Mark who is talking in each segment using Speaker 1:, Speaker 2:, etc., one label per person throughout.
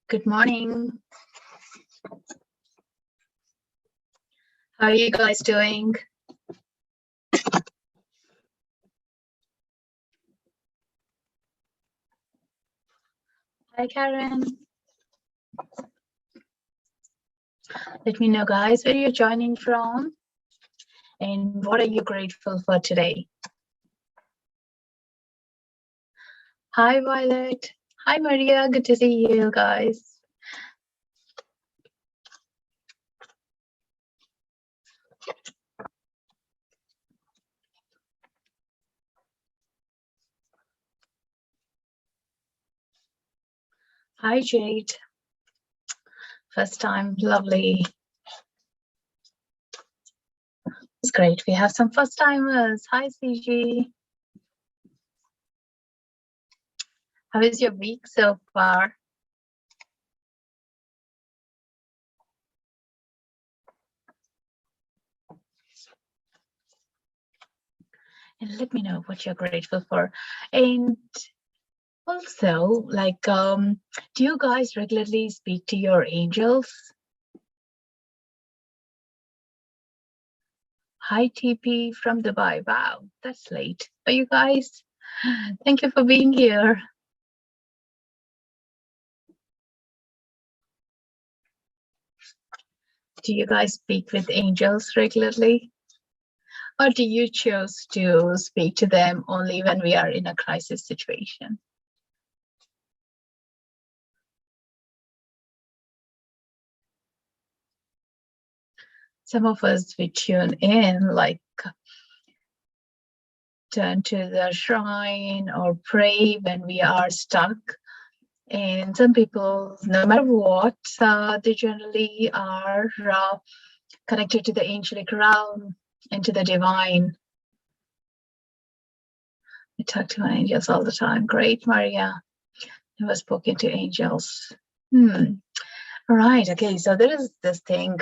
Speaker 1: Good morning. How are you guys doing? Hi, Karen. Let me know, guys, where you're joining from and what are you grateful for today? Hi, Violet. Hi, Maria. Good to see you guys. Hi, Jade. First time, lovely. It's great. We have some first timers. Hi, CG. How is your week so far? And let me know what you're grateful for. And also, like, do you guys regularly speak to your angels? Hi, TP from Dubai. Wow, that's late for you guys. Thank you for being here. Do you guys speak with angels regularly? Or do you choose to speak to them only when we are in a crisis situation? Some of us, we tune in, like turn to the shrine or pray when we are stuck. And some people, no matter what, they generally are connected to the angelic realm and to the divine. I talk to my angels all the time. Great, Maria. Never spoken to angels. Right. Okay. So there is this thing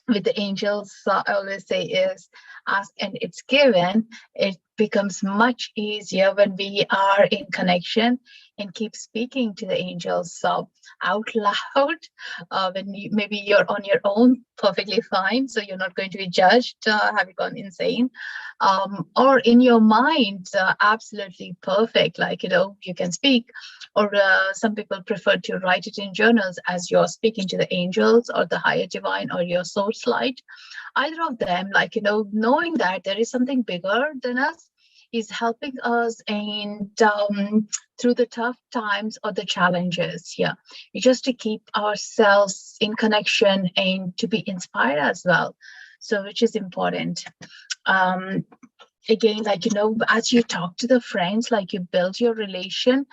Speaker 1: with the angels. I always say is ask and it's given. It becomes much easier when we are in connection and keep speaking to the angels out loud. When maybe you're on your own, perfectly fine, so you're not going to be judged. Have you gone insane? Or in your mind, absolutely perfect, like you can speak. Or some people prefer to write it in journals as you're speaking to the angels or the higher divine or your source light. Either of them, like knowing that there is something bigger than us is helping us and through the tough times or the challenges, just to keep ourselves in connection and to be inspired as well, so which is important. Again, like as you talk to the friends, like you build your relation,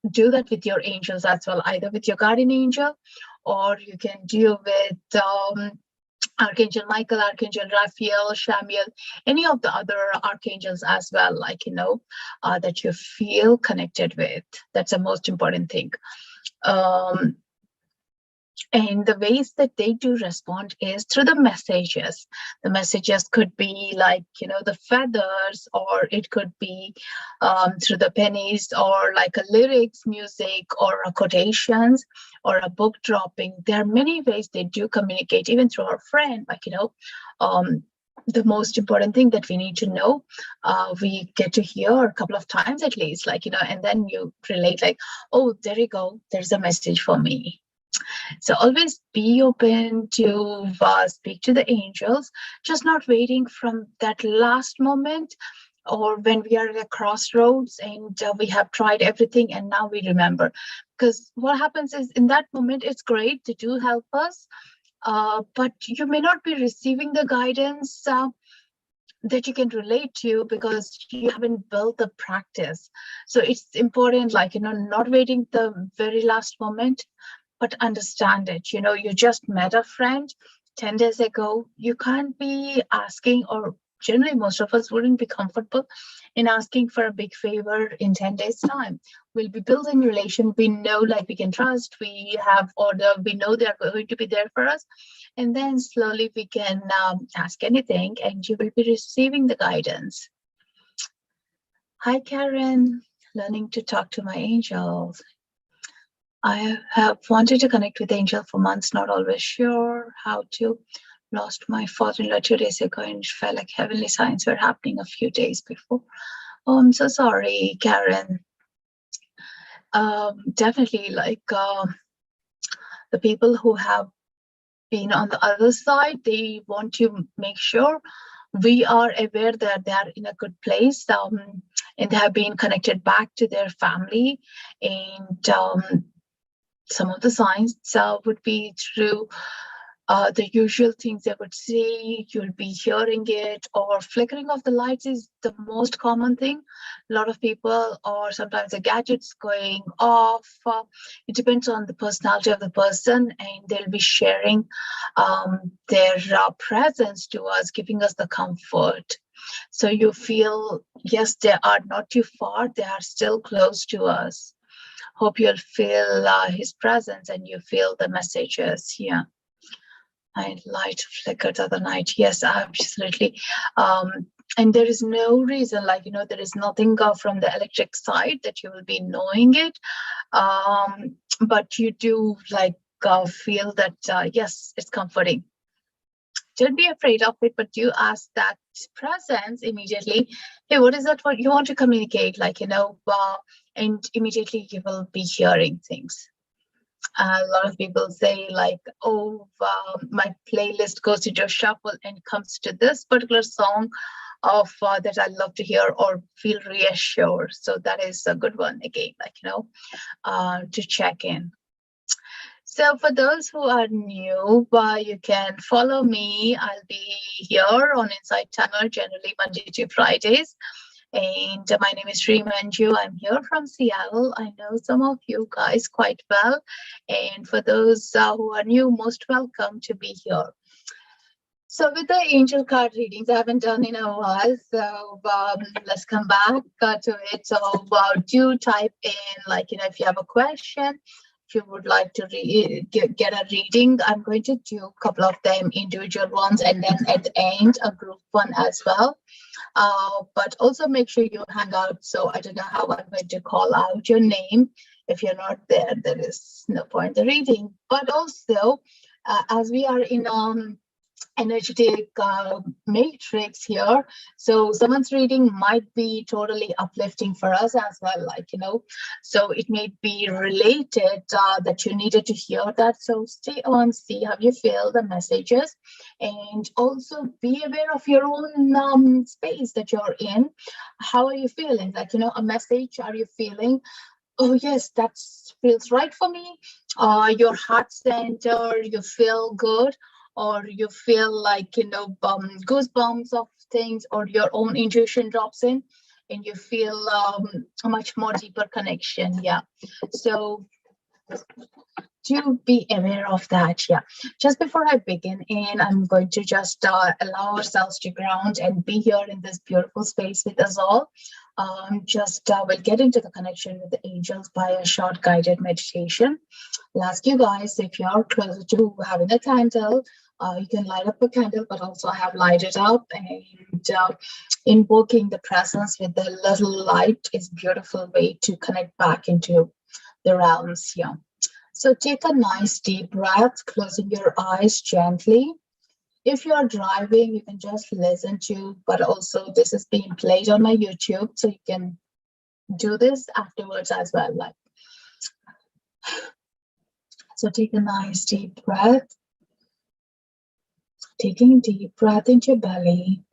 Speaker 1: do that with your angels as well, either with your guardian angel, or you can do with Archangel Michael, Archangel Raphael, Shamiel, any of the other archangels as well, like that you feel connected with. That's the most important thing. And the ways that they do respond is through the messages. The messages could be like, the feathers, or it could be through the pennies, or like a lyrics, music, or a quotations, or a book dropping. There are many ways they do communicate, even through our friend, like, the most important thing that we need to know, we get to hear a couple of times at least, like, and then you relate like, oh, there you go, there's a message for me. So always be open to speak to the angels, just not waiting from that last moment or when we are at a crossroads and we have tried everything and now we remember. Because what happens is in that moment, it's great to do help us, but you may not be receiving the guidance that you can relate to because you haven't built the practice. So it's important, like, not waiting the very last moment, but understand it. You just met a friend 10 days ago. You can't be asking, or generally most of us wouldn't be comfortable in asking for a big favor in 10 days time. We'll be building relation. We know, like, we can trust, we have order, we know they're going to be there for us. And then slowly we can ask anything and you will be receiving the guidance. Hi, Karen. Learning to talk to my angels. I have wanted to connect with Angel for months, not always sure how to. Lost my father-in-law 2 days ago and it felt like heavenly signs were happening a few days before. Oh, I'm so sorry, Karen. Definitely, like the people who have been on the other side, they want to make sure we are aware that they are in a good place, and they have been connected back to their family. And some of the signs would be through the usual things they would see, you'll be hearing it, or flickering of the lights is the most common thing. A lot of people, or sometimes the gadgets going off. It depends on the personality of the person, and they'll be sharing their presence to us, giving us the comfort. So you feel, yes, they are not too far, they are still close to us. Hope you'll feel his presence and you feel the messages. Yeah. I light flickered the other night. Yes, absolutely. And there is no reason, like, there is nothing from the electric side that you will be knowing it. But you do like feel that, yes, it's comforting. Don't be afraid of it, but you ask that presence immediately. Hey, what is that? What you want to communicate? Like, and immediately you will be hearing things. A lot of people say like, oh, my playlist goes into shuffle and comes to this particular song of that I love to hear or feel reassured. So that is a good one again, like, to check in. So for those who are new, you can follow me. I'll be here on Insighttimer generally Monday to Fridays. And my name is Srimanju. I'm here from Seattle. I know some of you guys quite well. And for those who are new, most welcome to be here. So with the angel card readings, I haven't done in a while. So let's come back to it. So do type in, like, if you have a question, if you would like to get a reading, I'm going to do a couple of them, individual ones, and then at the end, a group one as well. But also make sure you hang out. So I don't know how I'm going to call out your name. If you're not there, there is no point in reading. But also, as we are in energetic matrix here, so someone's reading might be totally uplifting for us as well, like, so it may be related that you needed to hear that. So stay on, see how you feel the messages, and also be aware of your own space that you're in. How are you feeling? Like, a message, are you feeling, oh yes, that feels right for me? Your heart center, you feel good, or you feel like, goosebumps of things, or your own intuition drops in and you feel a much more deeper connection. Yeah. So do be aware of that. Yeah. Just before I begin, and I'm going to just allow ourselves to ground and be here in this beautiful space with us all. We'll get into the connection with the angels by a short guided meditation. I'll ask you guys, if you're closer to having a candle, you can light up a candle, but also I have lighted up, and invoking the presence with the little light is a beautiful way to connect back into the realms here. So take a nice deep breath, closing your eyes gently. If you are driving, you can just listen to, but also this is being played on my YouTube, so you can do this afterwards as well. Like, so take a nice deep breath, taking a deep breath into your belly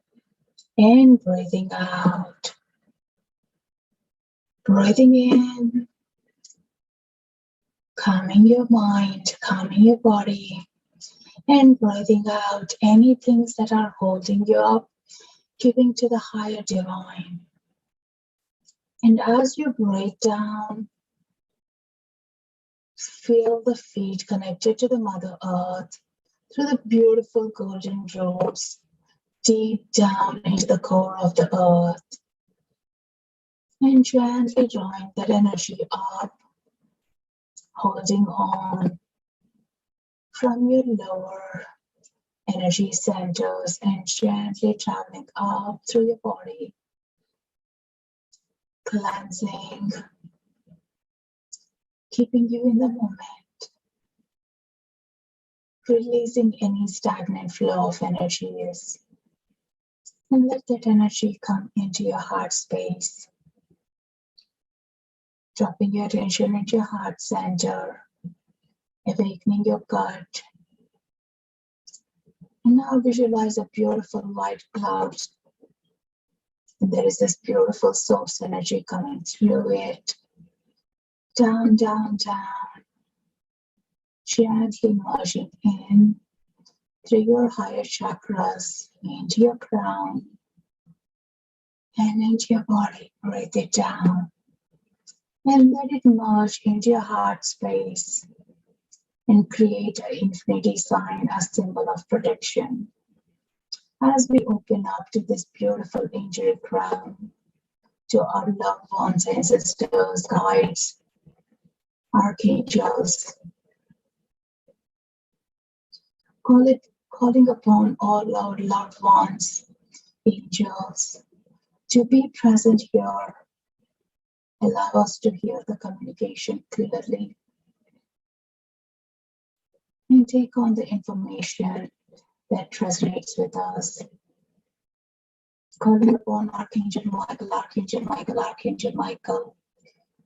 Speaker 1: and breathing out. Breathing in, calming your mind, calming your body, and breathing out any things that are holding you up, giving to the higher divine. And as you breathe down, feel the feet connected to the Mother Earth through the beautiful golden robes, deep down into the core of the earth. And gently drawing that energy up, holding on from your lower energy centers and gently traveling up through your body, cleansing, keeping you in the moment, releasing any stagnant flow of energies, and let that energy come into your heart space, dropping your attention into your heart center, awakening your gut. And now visualize a beautiful white cloud. And there is this beautiful source energy coming through it. Down, down, down. Gently merging in through your higher chakras, into your crown, and into your body. Breathe it down. And let it merge into your heart space and create an infinity sign, a symbol of protection. As we open up to this beautiful angel crown, to our loved ones, ancestors, guides, archangels, calling upon all our loved ones, angels, to be present here. Allow us to hear the communication clearly and take on the information that resonates with us. Calling upon Archangel Michael, Archangel Michael, Archangel Michael,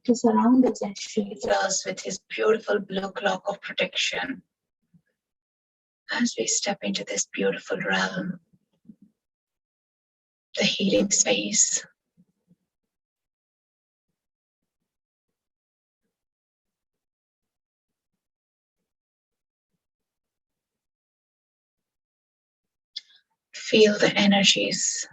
Speaker 1: to surround us and shield us with his beautiful blue cloak of protection as we step into this beautiful realm, the healing space. Feel the energies.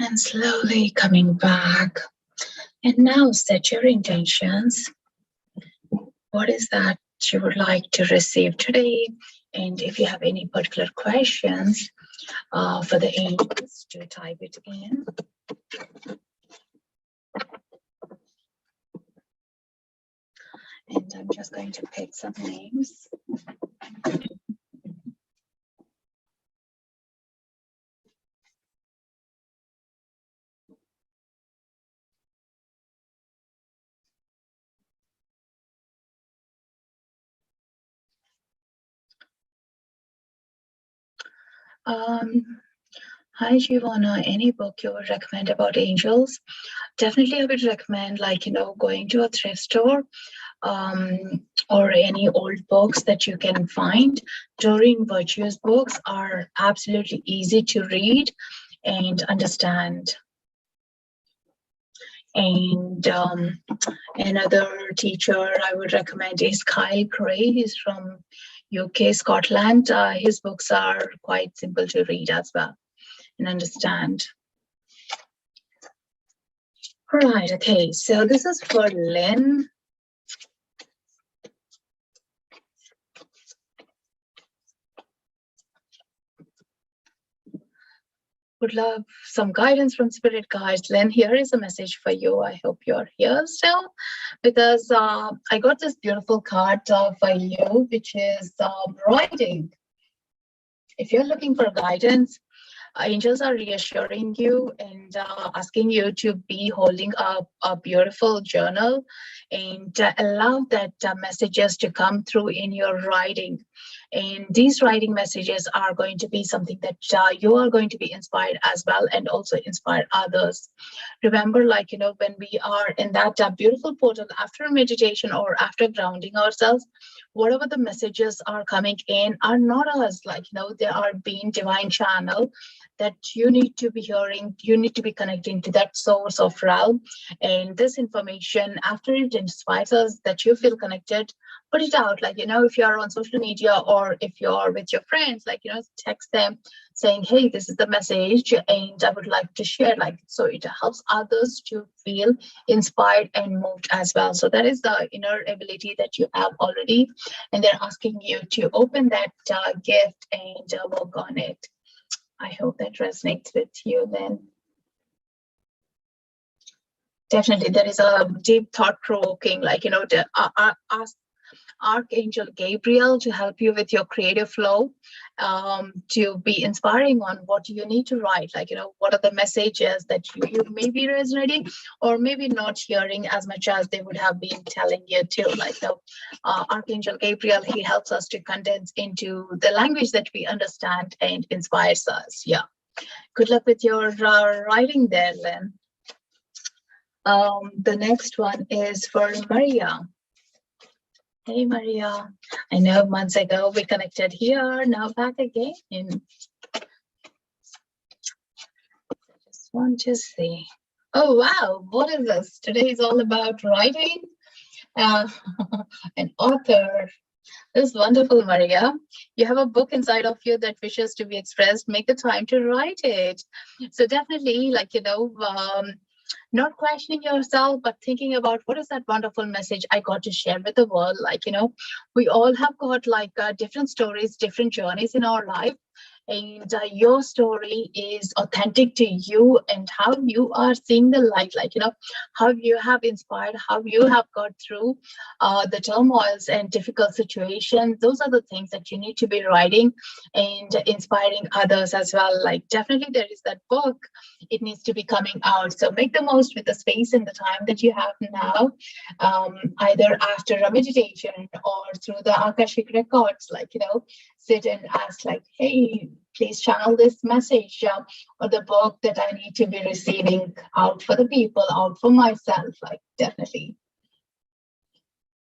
Speaker 1: And slowly coming back. And now set your intentions. What is that you would like to receive today? And if you have any particular questions for the angels, to type it in. And I'm just going to pick some names. Hi, Giovanna, any book you would recommend about angels? Definitely I would recommend, going to a thrift store or any old books that you can find. Doreen Virtue's books are absolutely easy to read and understand. And another teacher I would recommend is Kyle Gray. He's from UK, Scotland. His books are quite simple to read as well and understand. All right, okay, so this is for Lynn. Would love some guidance from spirit guides. Lynn, here is a message for you. I hope you're here still, because I got this beautiful card for you, which is writing. If you're looking for guidance, angels are reassuring you and asking you to be holding up a beautiful journal and allow that messages to come through in your writing. And these writing messages are going to be something that you are going to be inspired as well, and also inspire others. Remember, when we are in that beautiful portal after meditation or after grounding ourselves, whatever the messages are coming in are not us, they are being divine channel that you need to be hearing. You need to be connecting to that source of realm. And this information, after it inspires us, that you feel connected, put it out. If you're on social media or if you're with your friends, text them saying, hey, this is the message and I would like to share, so it helps others to feel inspired and moved as well. So that is the inner ability that you have already, and they're asking you to open that gift and work on it. I hope that resonates with you then. Definitely, there is a deep thought-provoking, Archangel Gabriel to help you with your creative flow, to be inspiring on what you need to write. Like, what are the messages that you may be resonating or maybe not hearing as much as they would have been telling you to. Like, Archangel Gabriel, he helps us to condense into the language that we understand and inspires us. Yeah. Good luck with your writing there, Lynn. The next one is for Maria. Hey, Maria. I know months ago we connected here, now back again. I just want to see. Oh, wow. What is this? Today is all about writing. An author. This is wonderful, Maria. You have a book inside of you that wishes to be expressed. Make the time to write it. So definitely, like, not questioning yourself, but thinking about what is that wonderful message I got to share with the world. Like, we all have got like different stories, different journeys in our life. And your story is authentic to you and how you are seeing the light, like, how you have inspired, how you have got through the turmoils and difficult situations. Those are the things that you need to be writing and inspiring others as well. Like, definitely there is that book. It needs to be coming out. So make the most with the space and the time that you have now, either after a meditation or through the Akashic Records, like, sit and ask like, hey, please channel this message or the book that I need to be receiving out for the people, out for myself. Like, definitely.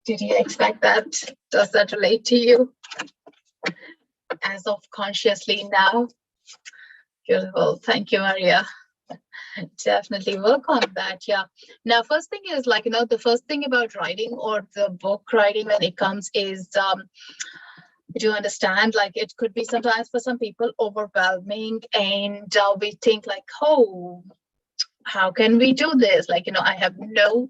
Speaker 1: Did you expect that? Does that relate to you as of consciously now? Beautiful. Thank you, Maria. Definitely work on that. Yeah. Now, first thing is like, the first thing about writing or the book writing when it comes is to understand, like, it could be sometimes for some people overwhelming, and we think like, oh, how can we do this? Like, I have no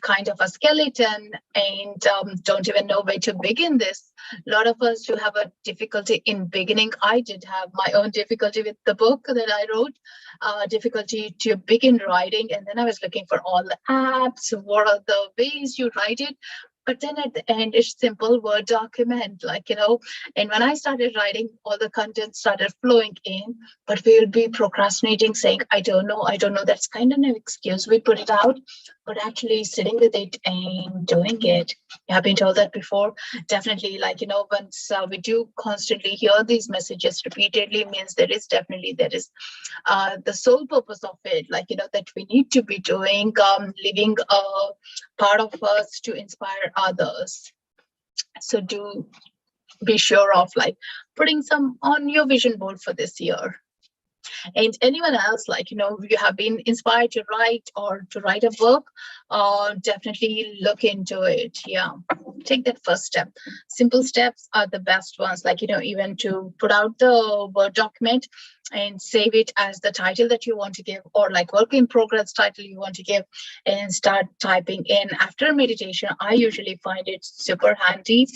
Speaker 1: kind of a skeleton and don't even know where to begin this. A lot of us do have a difficulty in beginning. I did have my own difficulty with the book that I wrote, difficulty to begin writing. And then I was looking for all the apps. What are the ways you write it? But then at the end, it's simple Word document, like, and when I started writing, all the content started flowing in, but we'll be procrastinating, saying, I don't know. That's kind of an excuse. We put it out, but actually sitting with it and doing it. You have been told that before. Definitely, like, once we do constantly hear these messages repeatedly, means there is the sole purpose of it, like, that we need to be doing, living a part of us to inspire others. So do be sure of like putting some on your vision board for this year. And anyone else, like, you have been inspired to write or to write a book, definitely look into it. Yeah, take that first step. Simple steps are the best ones, like, even to put out the Word document and save it as the title that you want to give, or like work in progress title you want to give, and start typing in. After meditation, I usually find it super handy.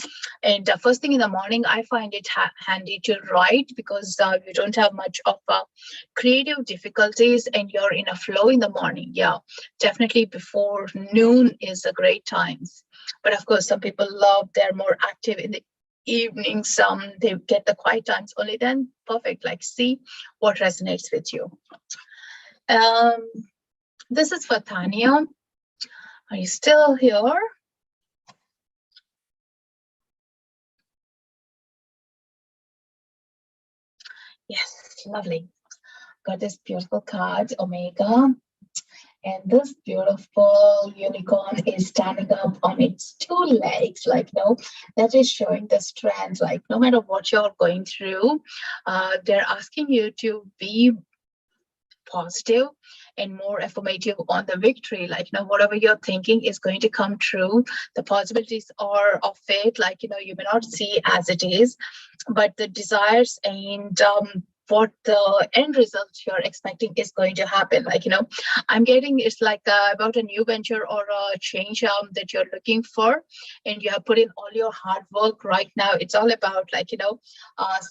Speaker 1: And first thing in the morning, I find it handy to write, because you don't have much of creative difficulties and you're in a flow in the morning. Yeah, definitely before noon is a great times. But of course, some people they're more active in the evening, some they get the quiet times only then. Perfect. Like, see what resonates with you. This is for Tanya. Are you still here? Yes, lovely. Got this beautiful card, Omega. And this beautiful unicorn is standing up on its two legs, like, that is showing the strength. Like, no matter what you're going through, they're asking you to be positive and more affirmative on the victory. Like, whatever you're thinking is going to come true. The possibilities are of it, like, you may not see as it is, but the desires and what the end result you're expecting is going to happen. Like, I'm getting it's like about a new venture or a change that you're looking for, and you have put in all your hard work right now. It's all about like,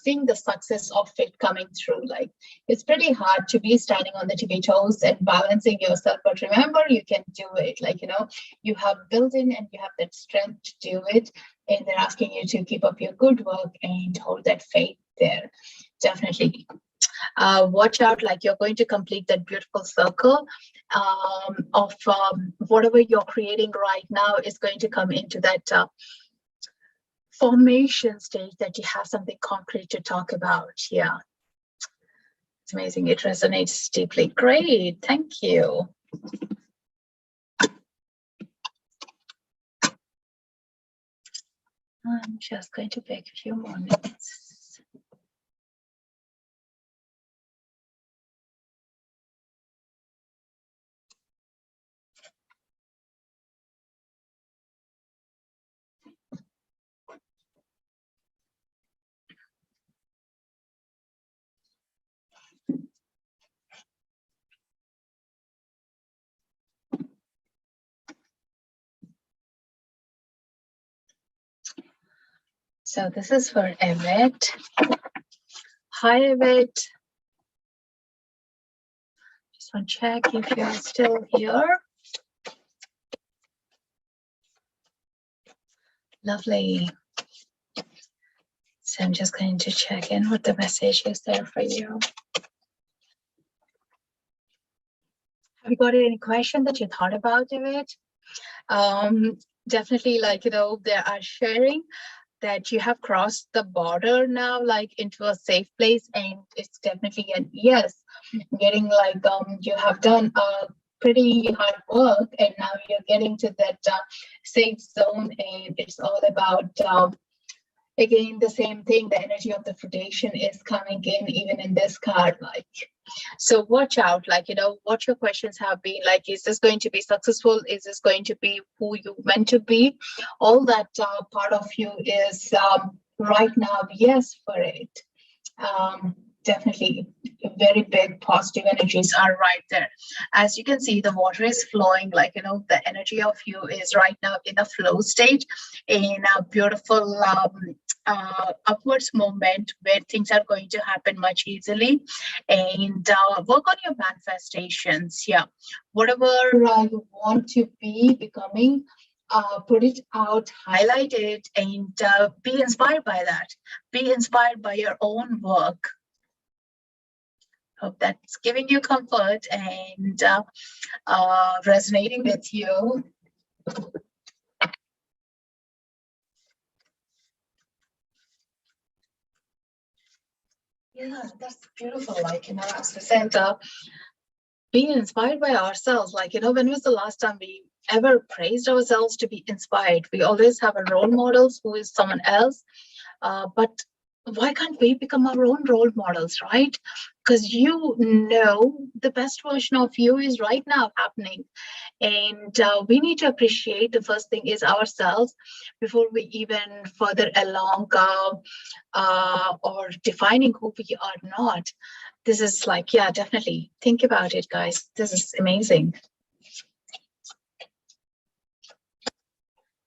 Speaker 1: seeing the success of it coming through. Like, it's pretty hard to be standing on the tippy toes and balancing yourself, but remember, you can do it. Like, you have built in and you have that strength to do it, and they're asking you to keep up your good work and hold that faith there. Definitely. Watch out, like you're going to complete that beautiful circle of whatever you're creating right now is going to come into that formation stage that you have something concrete to talk about. Yeah, it's amazing. It resonates deeply. Great, thank you. I'm just going to take a few more minutes. So this is for Yvette. Hi, Yvette. Just want to check if you're still here. Lovely. So I'm just going to check in what the message is there for you. Have you got any question that you thought about, Yvette? Definitely, like, they are sharing that you have crossed the border now, like into a safe place, and it's definitely a yes. Getting like you have done pretty hard work, and now you're getting to that safe zone, and it's all about again the same thing. The energy of the foundation is coming in, even in this card, like. So watch out, like, what your questions have been, like, is this going to be successful? Is this going to be who you meant to be? All that part of you is right now, yes, for it. Definitely very big positive energies are right there. As you can see, the water is flowing, like, the energy of you is right now in a flow state, in a beautiful upwards movement where things are going to happen much easily. And work on your manifestations. Yeah, whatever you want to be becoming, put it out, highlight it, and be inspired by that. Be inspired by your own work. Hope that's giving you comfort and resonating with you. Yeah, that's beautiful. Like, as we said, being inspired by ourselves. Like, when was the last time we ever praised ourselves to be inspired? We always have a role models who is someone else, but why can't we become our own role models, right? Because the best version of you is right now happening, and we need to appreciate the first thing is ourselves before we even further along or defining who we are not. This is like, yeah, definitely think about it, guys. This is amazing.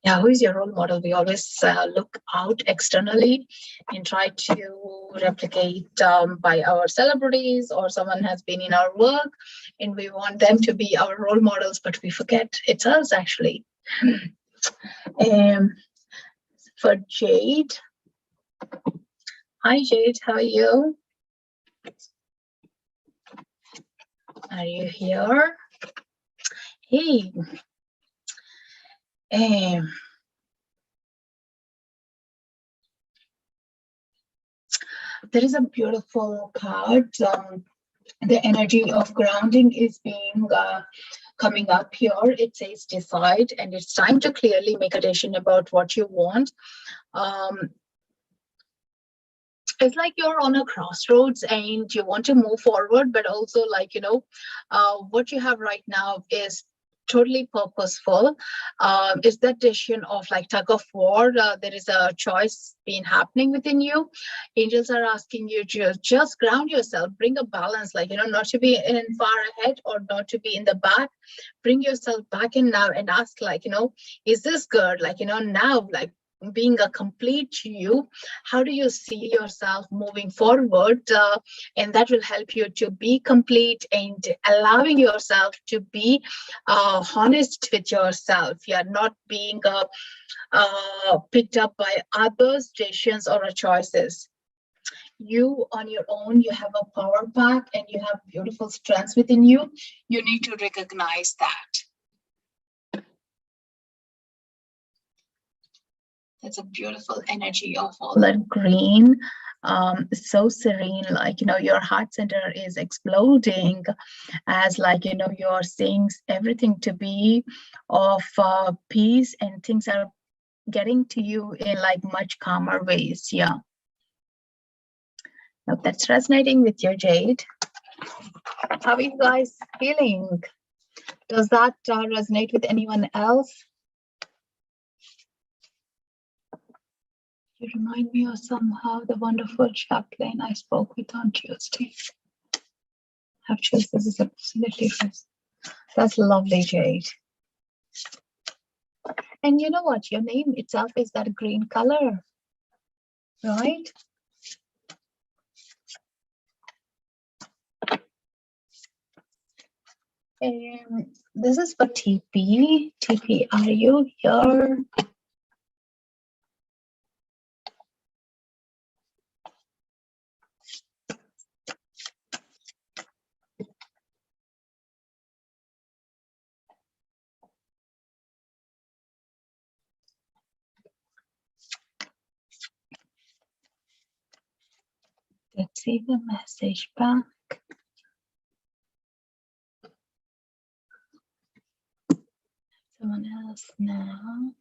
Speaker 1: Yeah, who is your role model? We always look out externally and try to replicate by our celebrities, or someone has been in our work and we want them to be our role models, but we forget it's us actually. For Jade. Hi, Jade, how are you? Are you here? Hey. There is a beautiful card. The energy of grounding is being coming up here. It says decide, and it's time to clearly make a decision about what you want. It's like you're on a crossroads and you want to move forward, but also like, what you have right now is totally purposeful. Is that decision of like tug of war? There is a choice being happening within you. Angels are asking you to just ground yourself, bring a balance, like, not to be in far ahead or not to be in the back. Bring yourself back in now and ask, like, is this good? Like, now, like, being a complete you, how do you see yourself moving forward? And that will help you to be complete and allowing yourself to be honest with yourself. You're not being picked up by others' decisions or choices. You on your own, you have a power pack and you have beautiful strengths within you. You need to recognize that. It's a beautiful energy of all that green. So serene, like, your heart center is exploding as, like, you're seeing everything to be of peace, and things are getting to you in like much calmer ways. Yeah. Hope that's resonating with your Jade. How are you guys feeling? Does that resonate with anyone else? You remind me of somehow the wonderful chaplain I spoke with on Tuesday. Have chills. This is absolutely first. That's lovely, Jade. And you know what? Your name itself is that green color, right? This is for TP. TP, are you here? Let's see the message back. Someone else now.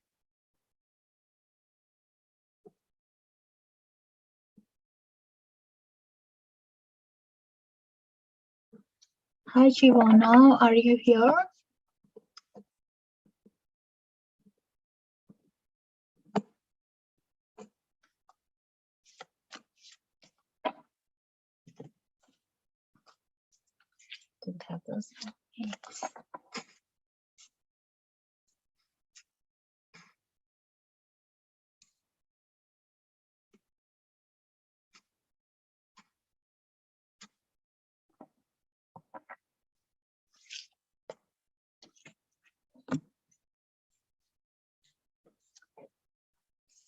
Speaker 1: Hi, Giovanna, are you here? Didn't have those. Thanks.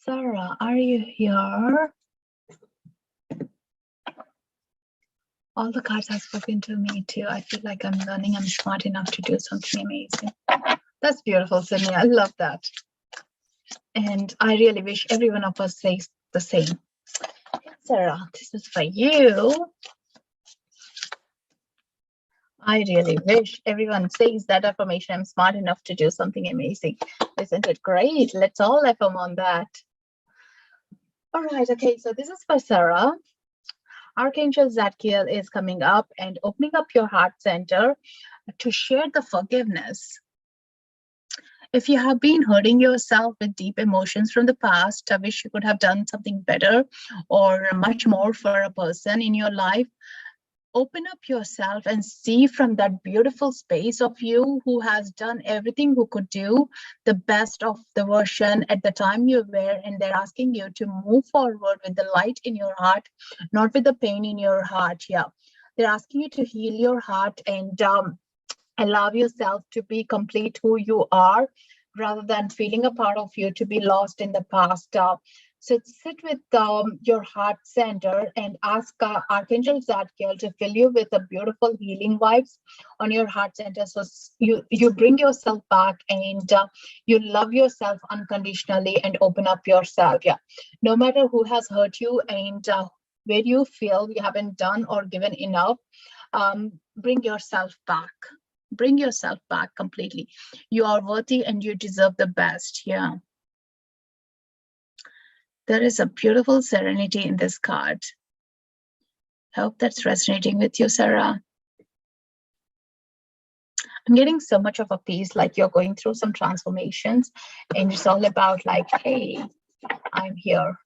Speaker 1: Sarah, are you here? All the cards have spoken to me too. I feel like I'm learning. I'm smart enough to do something amazing. That's beautiful, Sydney. I love that. And I really wish every one of us says the same. Sarah, this is for you. I really wish everyone says that affirmation. I'm smart enough to do something amazing. Isn't it great? Let's all affirm on that. All right. Okay. So this is for Sarah. Archangel Zadkiel is coming up and opening up your heart center to share the forgiveness. If you have been hurting yourself with deep emotions from the past, I wish you could have done something better or much more for a person in your life. Open up yourself and see from that beautiful space of you who has done everything who could do the best of the version at the time you were, and they're asking you to move forward with the light in your heart, not with the pain in your heart. Yeah, they're asking you to heal your heart and allow yourself to be complete who you are, rather than feeling a part of you to be lost in the past. So sit with your heart center and ask Archangel Zadkiel to fill you with the beautiful healing vibes on your heart center. So you bring yourself back and you love yourself unconditionally and open up yourself. Yeah, no matter who has hurt you and where you feel you haven't done or given enough, bring yourself back. Bring yourself back completely. You are worthy and you deserve the best. Yeah. There is a beautiful serenity in this card. I hope that's resonating with you, Sarah. I'm getting so much of a peace, like you're going through some transformations, and it's all about like, hey, I'm here.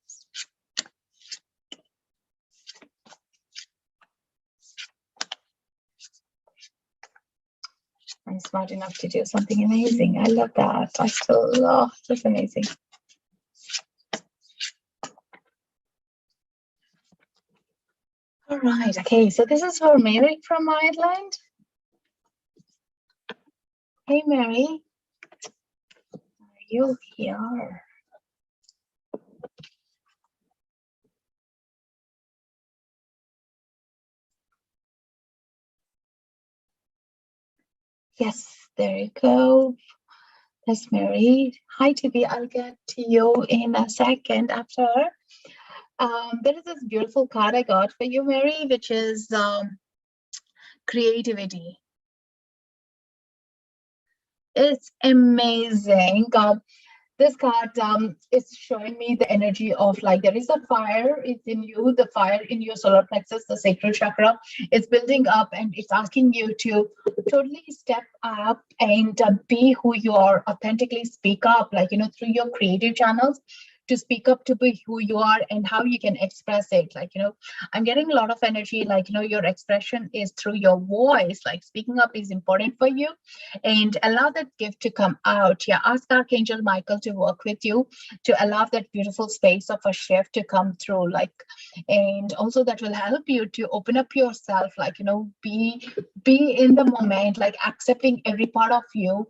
Speaker 1: I'm smart enough to do something amazing. I love that. I still love that's amazing. All right. Okay. So this is for Mary from Ireland. Hey, Mary. Are you here? Yes, there you go. That's Mary. Hi, TB. I'll get to you in a second after. There is this beautiful card I got for you, Mary, which is creativity. It's amazing. This card is showing me the energy of like there is a fire. It's in you, the fire in your solar plexus, the sacral chakra. It's building up and it's asking you to totally step up and be who you are, authentically speak up, like, you know, through your creative channels, to speak up to be who you are and how you can express it. Like, you know, I'm getting a lot of energy, like, you know, your expression is through your voice, like speaking up is important for you, and allow that gift to come out. Yeah, ask Archangel Michael to work with you to allow that beautiful space of a shift to come through, like, and also that will help you to open up yourself, like, you know, be in the moment, like accepting every part of you,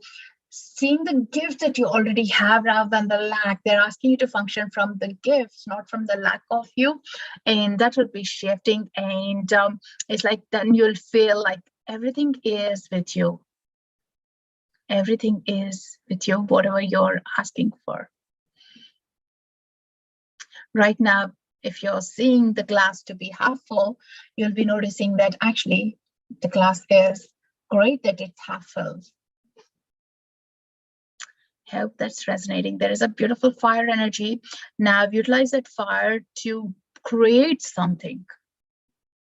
Speaker 1: seeing the gift that you already have rather than the lack. They're asking you to function from the gifts, not from the lack of you, and that will be shifting. And it's like then you'll feel like everything is with you. Everything is with you, whatever you're asking for. Right now, if you're seeing the glass to be half full, you'll be noticing that actually the glass is great that it's half filled. Hope that's resonating. There is a beautiful fire energy. Now utilize that fire to create something.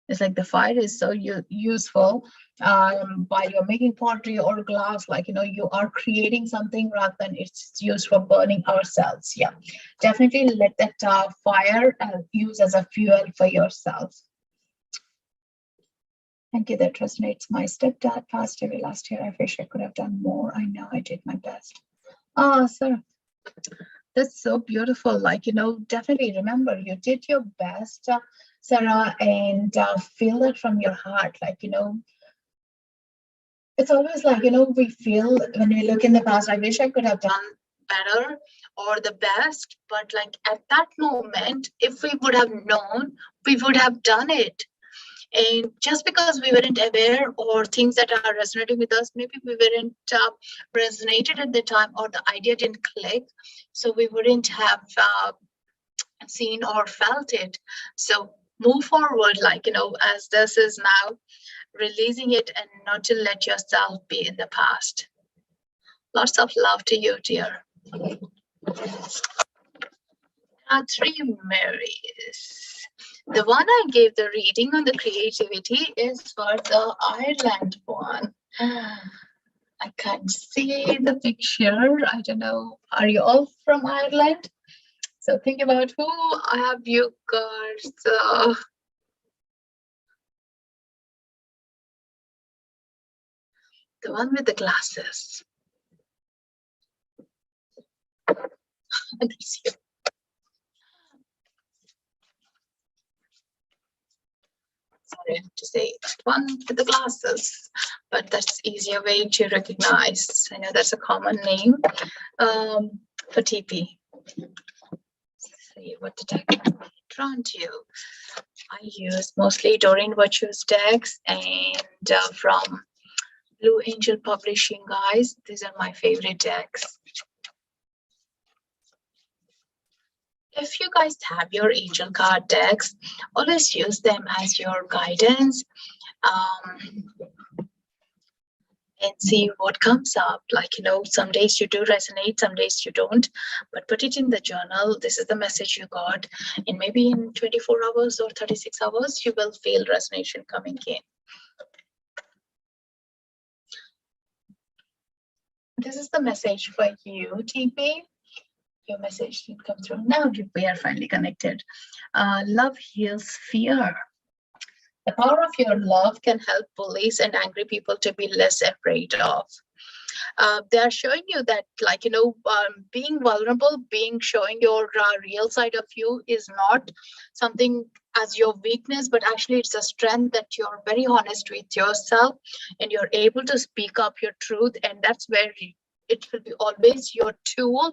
Speaker 1: It's like the fire is so useful while you're making pottery or glass, like, you know, you are creating something rather than it's used for burning ourselves. Yeah, definitely let that fire use as a fuel for yourself. Thank you. That resonates. My stepdad passed away last year. I wish I could have done more. I know I did my best. Oh, sir. That's so beautiful. Like, you know, definitely remember you did your best, Sarah, and feel it from your heart. Like, you know, it's always like, you know, we feel when we look in the past, I wish I could have done better or the best. But like at that moment, if we would have known, we would have done it. And just because we weren't aware or things that are resonating with us, maybe we weren't resonated at the time or the idea didn't click, so we wouldn't have seen or felt it. So move forward, like, you know, as this is now, releasing it and not to let yourself be in the past. Lots of love to you, dear. 3 Marys. The one I gave the reading on the creativity is for the Ireland one. I can't see the picture. I don't know. Are you all from Ireland? So think about who have you got. The one with the glasses. That's you. Sorry to say one with the glasses, but that's easier way to recognize. I know that's a common name for TP. Let's see what the deck drawn to you. I use mostly Doreen Virtue's decks and from Blue Angel Publishing, guys. These are my favorite decks. If you guys have your angel card decks, always use them as your guidance and see what comes up. Like, you know, some days you do resonate, some days you don't, but put it in the journal. This is the message you got. And maybe in 24 hours or 36 hours, you will feel resonation coming in. This is the message for you, TP. Your message didn't come through. Now we are finally connected. Love heals fear. The power of your love can help bullies and angry people to be less afraid of. They are showing you that, like, being vulnerable, showing your real side of you is not something as your weakness, but actually it's a strength that you're very honest with yourself and you're able to speak up your truth. And that's where it will be always your tool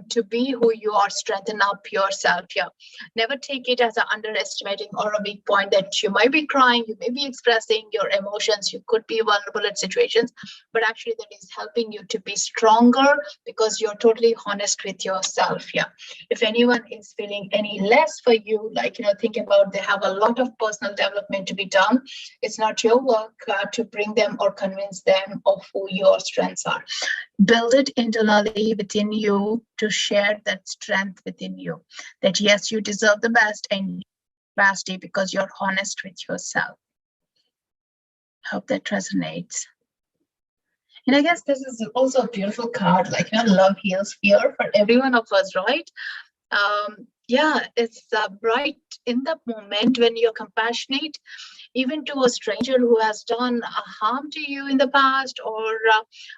Speaker 1: to be who you are, strengthen up yourself. Yeah, never take it as an underestimating or a weak point that you might be crying, you may be expressing your emotions, you could be vulnerable at situations, but actually that is helping you to be stronger because you're totally honest with yourself. Yeah, if anyone is feeling any less for you, like, think about they have a lot of personal development to be done. It's not your work to bring them or convince them of who your strengths are. Build it internally within you to share that strength within you, that yes, you deserve the best and capacity because you're honest with yourself. Hope that resonates. And I guess this is also a beautiful card, like, love heals fear for every one of us, right? Yeah, it's right in the moment when you're compassionate, even to a stranger who has done harm to you in the past, or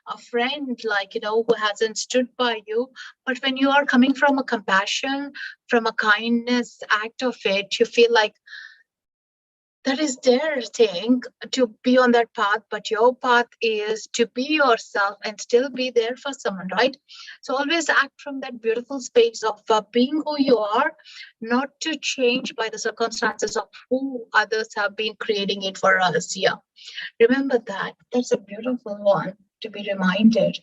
Speaker 1: a friend, like, who hasn't stood by you. But when you are coming from a compassion, from a kindness act of it, you feel like that is their thing to be on that path, but your path is to be yourself and still be there for someone, right? So always act from that beautiful space of being who you are, not to change by the circumstances of who others have been creating it for us. Yeah, remember that. That's a beautiful one to be reminded.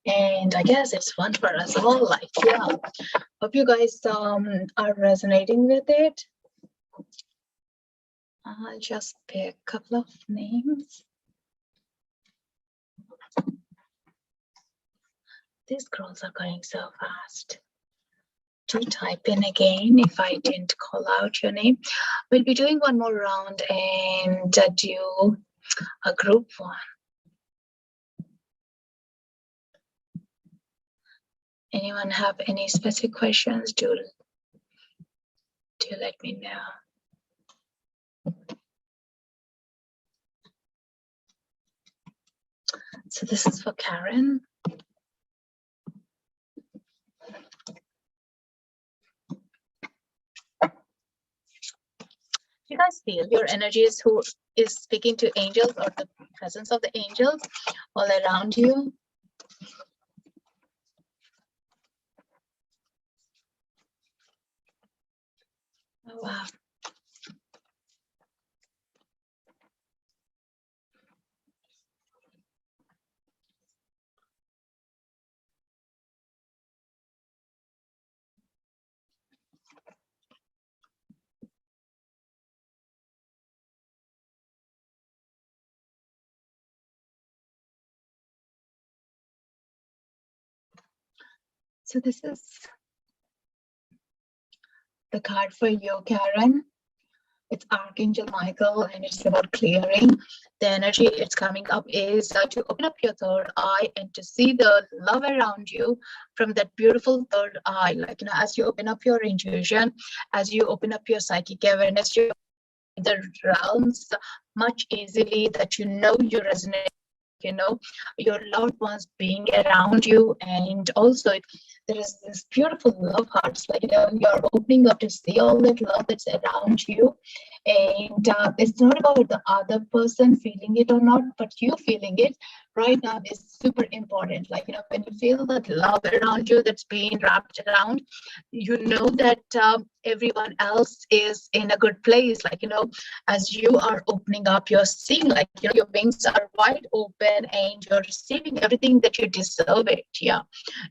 Speaker 1: And I guess it's fun for us all. Like, yeah, hope you guys are resonating with it. I'll just pick a couple of names. These scrolls are going so fast. Do type in again if I didn't call out your name. We'll be doing one more round and do a group one. Anyone have any specific questions? Do let me know. So this is for Karen. You guys feel your energies who is speaking to angels or the presence of the angels all around you? Oh, wow. So this is the card for you, Karen. It's Archangel Michael, and it's about clearing. The energy it's coming up is to open up your third eye and to see the love around you from that beautiful third eye. Like, as you open up your intuition, as you open up your psychic awareness, you the realms much easily that you resonate, your loved ones being around you. And also there is this beautiful love hearts, like, you're opening up to see all that love that's around you. And it's not about the other person feeling it or not, but you feeling it right now is super important. Like, when you feel that love around you that's being wrapped around, that everyone else is in a good place. Like, as you are opening up, you're seeing, like, your wings are wide open and you're receiving everything that you deserve it. Yeah,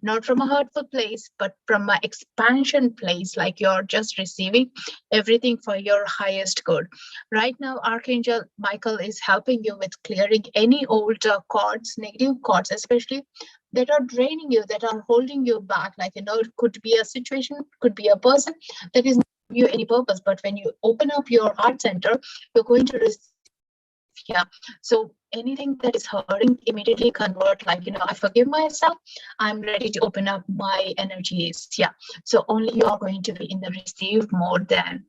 Speaker 1: not from a hurtful place, but from an expansion place. Like, you're just receiving everything for your highest good. Right now, Archangel Michael is helping you with clearing any old cords, negative cords, especially that are draining you, that are holding you back. Like, it could be a situation, could be a person that is not giving you any purpose. But when you open up your heart center, you're going to receive Yeah. So anything that is hurting, immediately convert, like, I forgive myself. I'm ready to open up my energies. Yeah. So only you are going to be in the receive mode then.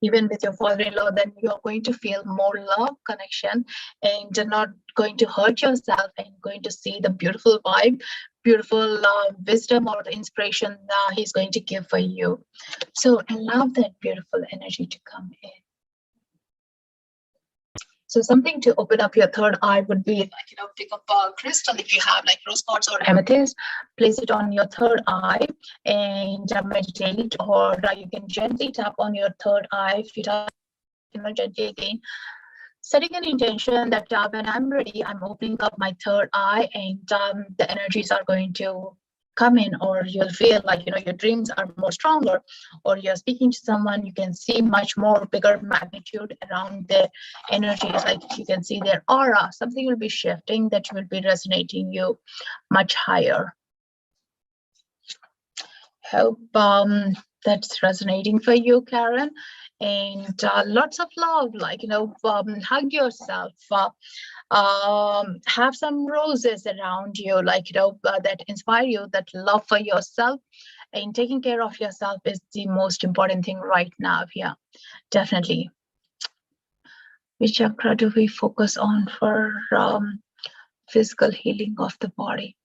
Speaker 1: Even with your father-in-law, then you're going to feel more love connection, and you're not going to hurt yourself, and going to see the beautiful vibe, beautiful wisdom or the inspiration he's going to give for you. So allow that beautiful energy to come in. So something to open up your third eye would be like, pick up a crystal if you have like rose quartz or amethyst, place it on your third eye and meditate, or you can gently tap on your third eye. If you tap, gently again, setting an intention that when I'm ready, I'm opening up my third eye, and the energies are going to come in, or you'll feel like, your dreams are more stronger, or you're speaking to someone, you can see much more bigger magnitude around their energies, like you can see their aura. Something will be shifting that will be resonating you much higher. Hope that's resonating for you, Karen. And lots of love, like, hug yourself, have some roses around you, like, that inspire you, that love for yourself, and taking care of yourself is the most important thing right now. Yeah, definitely. Which chakra do we focus on for physical healing of the body?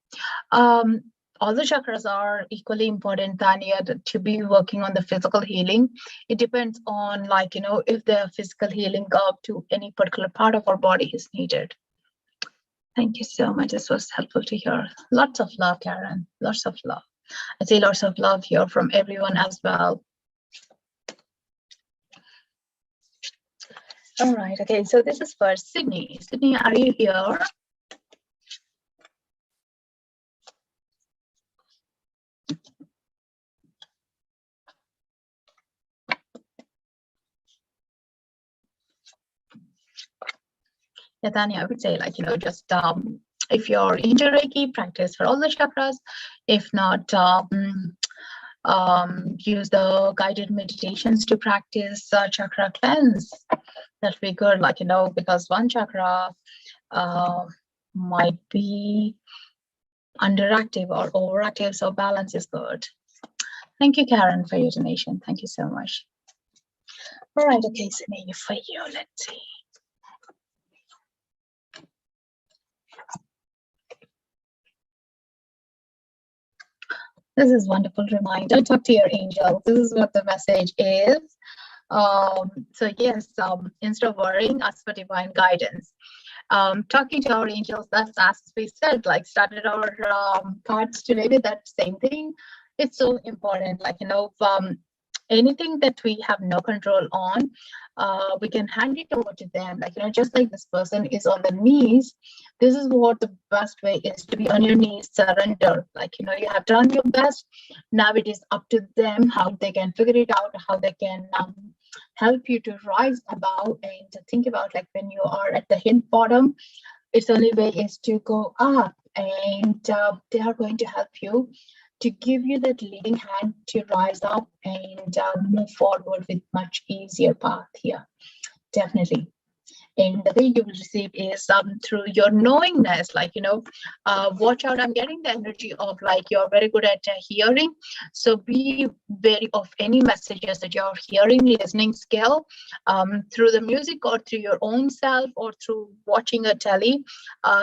Speaker 1: All the chakras are equally important, Tanya, to be working on the physical healing. It depends on, like, if the physical healing up to any particular part of our body is needed. Thank you so much. This was helpful to hear. Lots of love, Karen. Lots of love. I see lots of love here from everyone as well. All right. Okay. So this is for Sydney. Sydney, are you here? Yeah, Tanya, I would say, like, just if you're into Reiki, practice for all the chakras. If not, use the guided meditations to practice chakra cleanse. That'd be good, like, because one chakra might be underactive or overactive, so balance is good. Thank you, Karen, for your donation. Thank you so much. All right, okay, Sydney, for you, let's see. This is a wonderful reminder. Talk to your angels. This is what the message is. So yes, instead of worrying, ask for divine guidance. Talking to our angels, that's, as we said, like, started our cards today with that same thing. It's so important, like, anything that we have no control on, we can hand it over to them. Like, just like this person is on the knees, this is what the best way is, to be on your knees, surrender. Like, you have done your best. Now it is up to them how they can figure it out, how they can help you to rise above, and to think about, like, when you are at the hit bottom, its only way is to go up, and they are going to help you to give you that leading hand to rise up and move forward with much easier path here. Definitely. And the way you will receive is through your knowingness, like, watch out. I'm getting the energy of, like, you're very good at hearing. So be wary of any messages that you're hearing, listening skill, through the music or through your own self or through watching a telly.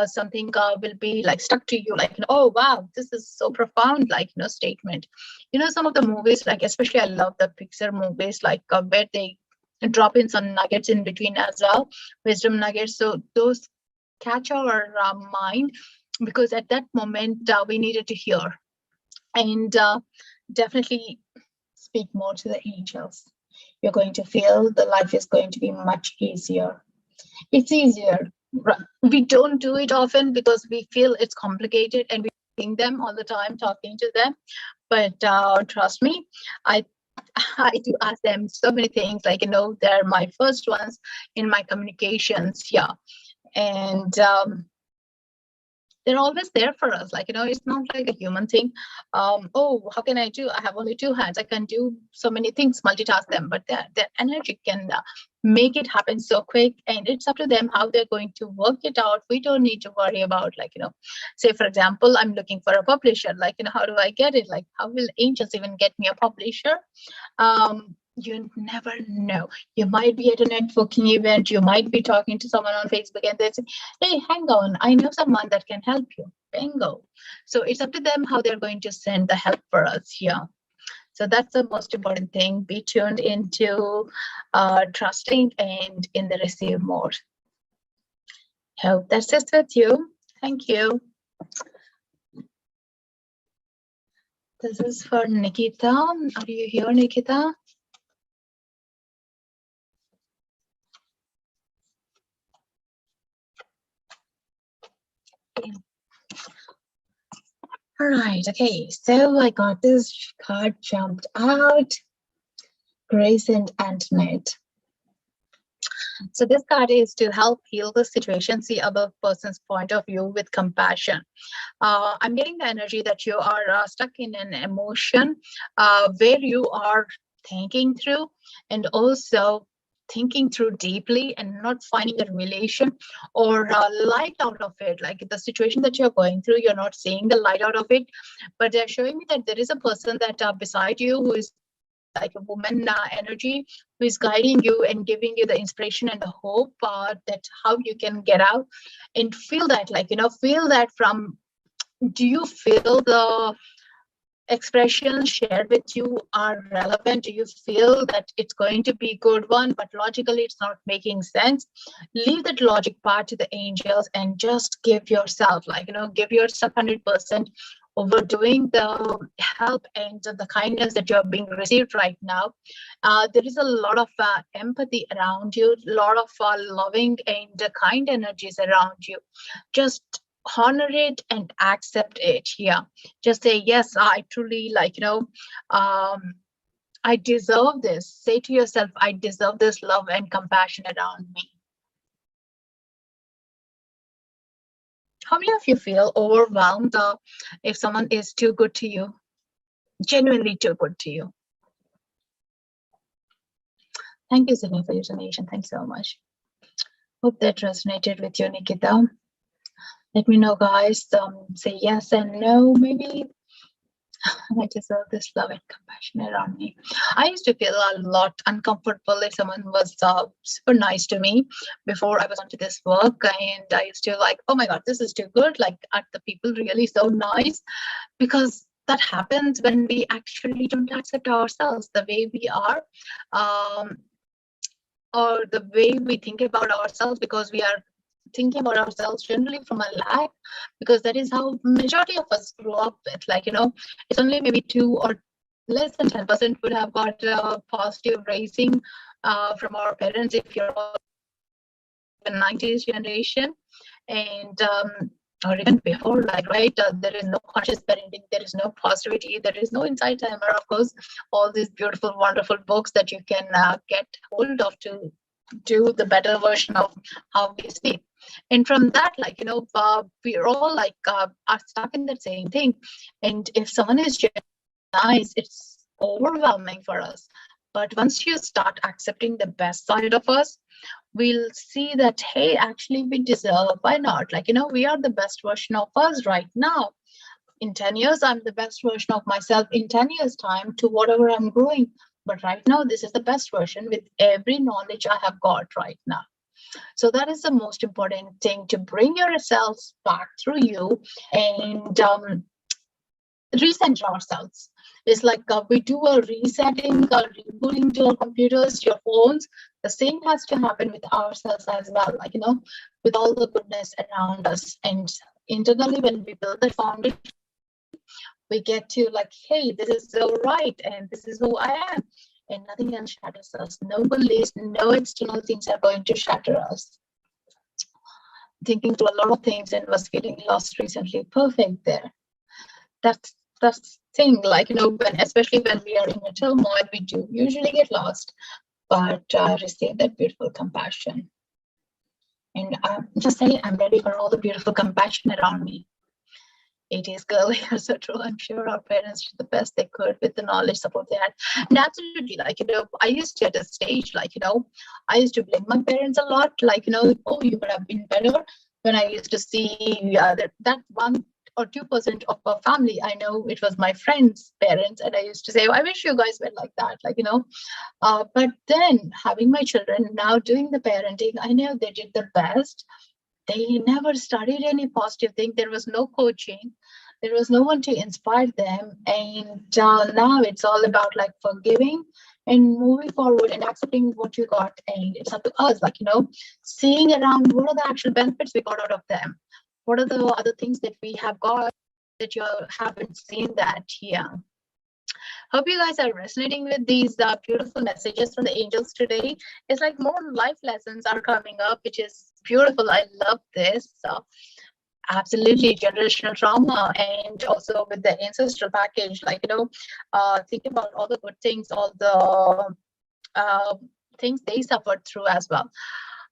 Speaker 1: Something will be like stuck to you, like, oh, wow, this is so profound, like, statement. Some of the movies, like, especially I love the Pixar movies, like where they drop in some nuggets in between as well, wisdom nuggets. So those catch our mind, because at that moment we needed to hear. And definitely speak more to the angels. You're going to feel the life is going to be much easier. It's easier. We don't do it often because we feel it's complicated, and we think them all the time, talking to them. But trust me, I do ask them so many things, like, they're my first ones in my communications. Yeah. And they're always there for us. Like, it's not like a human thing. Oh, how can I do? I have only two hands. I can do so many things, multitask them, but their energy can make it happen so quick. And it's up to them how they're going to work it out. We don't need to worry about, like, say, for example, I'm looking for a publisher. Like, how do I get it? Like, how will angels even get me a publisher? You never know. You might be at a networking event, you might be talking to someone on Facebook, and they say, hey, hang on, I know someone that can help you. Bingo. So it's up to them how they're going to send the help for us here. So that's the most important thing. Be tuned into trusting and in the receive mode. Hope that's it with you. Thank you. This is for Nikita. Are you here, Nikita? All right, okay, so I got this card jumped out, Grace and Antoinette. So this card is to help heal the situation, see other person's point of view with compassion. I'm getting the energy that you are stuck in an emotion where you are thinking through and also thinking through deeply and not finding a relation or light out of it. Like the situation that you're going through, you're not seeing the light out of it, but they're showing me that there is a person that beside you who is like a woman energy, who is guiding you and giving you the inspiration and the hope that how you can get out and feel that, like, feel that from, do you feel the expressions shared with you are relevant? Do you feel that it's going to be a good one, but logically it's not making sense? Leave that logic part to the angels and just give yourself, like, give yourself 100% over doing the help and the kindness that you're being received right now. There is a lot of empathy around you, a lot of loving and kind energies around you. Just honor it and accept it. Yeah, just say, yes, I truly, like, I deserve this. Say to yourself, I deserve this love and compassion around me. How many of you feel overwhelmed if someone is too good to you, genuinely too good to you? Thank you, Sydney, for your donation. Thanks so much. Hope that resonated with you, Nikita. Let me know, guys. Say yes and no. Maybe I deserve this love and compassion around me. I used to feel a lot uncomfortable if someone was super nice to me before I was onto this work. And I used to like, oh my God, this is too good. Like, are the people really so nice? Because that happens when we actually don't accept ourselves the way we are, or the way we think about ourselves, because we are thinking about ourselves generally from a lack, because that is how majority of us grew up with. Like, it's only maybe 2 or less than 10% would have got positive raising from our parents if you're the 90s generation, and or even before, like, right, there is no conscious parenting, there is no positivity, there is no Insighttimer, of course, all these beautiful, wonderful books that you can get hold of to do the better version of how we speak. And from that, like, we're all like are stuck in that same thing. And if someone is just nice, it's overwhelming for us. But once you start accepting the best side of us, we'll see that, hey, actually we deserve, why not? Like, we are the best version of us right now. In 10 years, I'm the best version of myself in 10 years time to whatever I'm growing. But right now, this is the best version with every knowledge I have got right now. So that is the most important thing, to bring yourselves back through you and recenter ourselves. It's like we do a resetting, a rebooting to our computers, your phones. The same has to happen with ourselves as well, like, with all the goodness around us. And internally, when we build the foundation, we get to like, hey, this is so right, and this is who I am. And nothing else shatters us. No beliefs, no external things are going to shatter us. Thinking through a lot of things and was feeling lost recently. Perfect there. That's the thing, like, especially when we are in a turmoil, we do usually get lost, but receive that beautiful compassion. And just say, I'm ready for all the beautiful compassion around me. 80s girl, you're so true. I'm sure our parents did the best they could with the knowledge support they had. And absolutely, like, I used to at a stage, like, I used to blame my parents a lot, like, oh, you could have been better. When I used to see that 1 or 2% of a family, I know it was my friend's parents, and I used to say, oh, I wish you guys were like that, like, but then having my children now doing the parenting, I know they did the best. They never studied any positive thing. There was no coaching. There was no one to inspire them. And now it's all about like forgiving and moving forward and accepting what you got. And it's up to us, like, seeing around what are the actual benefits we got out of them. What are the other things that we have got that you haven't seen that here? Hope you guys are resonating with these beautiful messages from the angels today. It's like more life lessons are coming up, which is beautiful. I love this. So absolutely generational trauma, and also with the ancestral package, like, think about all the good things, all the things they suffered through as well.